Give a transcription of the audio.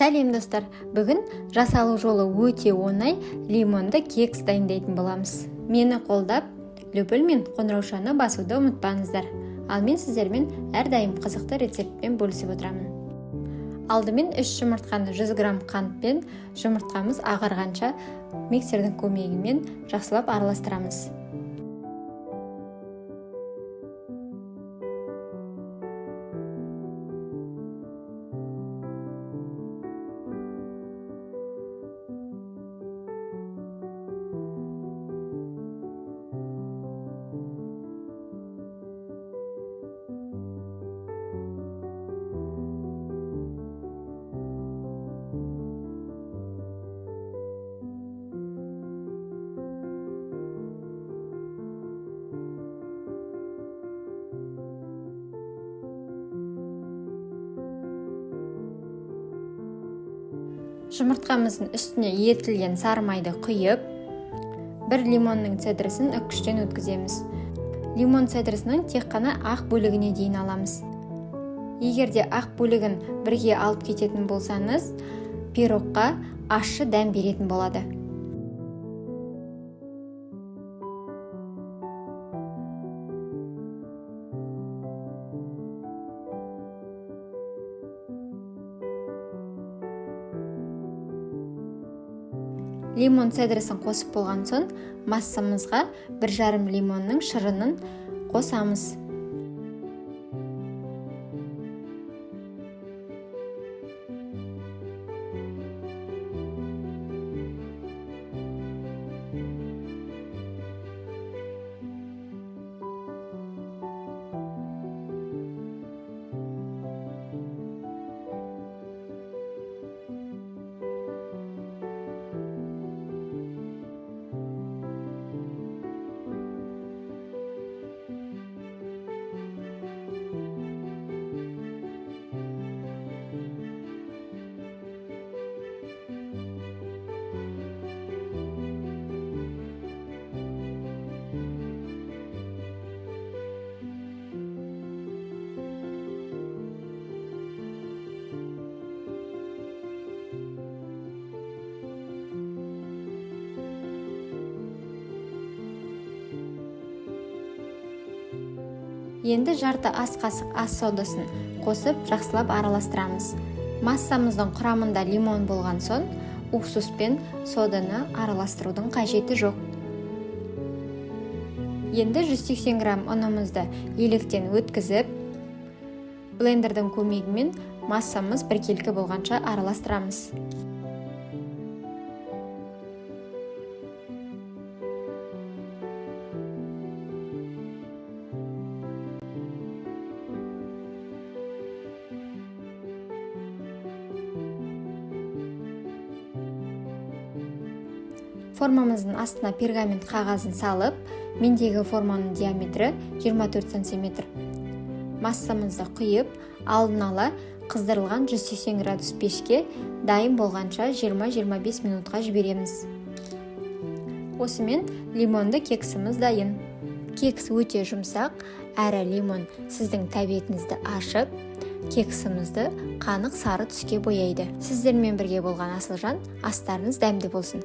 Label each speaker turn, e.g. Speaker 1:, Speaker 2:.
Speaker 1: Сәлем достар, бүгін жасалу жолы өте оңай лимонды кекс дайындайтын боламыз. Мені қолдап, лүпіл мен қоңыраушаны басуды ұмытпаңыздар. Ал мен сіздермен әрдайым қызықты рецептпен бөлісіп отырамын. Алдымен 3 жұмыртқаны 100 грамм қантпен жұмыртқамыз ағарғанша миксердің көмегімен жақсылап араластырамыз. Жұмыртқамыздың үстіне ерітілген сары майды құйып, бір лимонның цедресін үккіштен өткіземіз. Лимон цедресінің тек қана ақ бөлігіне дейін аламыз. Егерде ақ бөлігін бірге алып кететін болсаңыз, пирогқа ащы дәм беретін болады. Лимон цедресін қосып болған соң, массамызға 1,5 лимонның шырынын қосамыз. Енді жарты ас қасық ас содасын қосып жақсылап араластырамыз. Массамыздың құрамында лимон болған соң, уксус пен соданы араластырудың қажеті жоқ. Енді 180 грамм ұнымызды електен өткізіп, блендердің көмегімен массамыз біркелкі болғанша араластырамыз. Формамыздың астына пергамент қағазын салып, мендегі форманың диаметрі 24 см. Массамызды құйып, алдын ала қыздырылған 180 градус пешке дайын болғанша 20-25 минутқа жібереміз. Осымен лимонды кексіміз дайын. Кекс өте жұмсақ, әрі лимон сіздің тәбетіңізді ашып, кексімізді қанық сары түске бояйды. Сіздермен бірге болған Асылжан, астарыңыз дәмді болсын.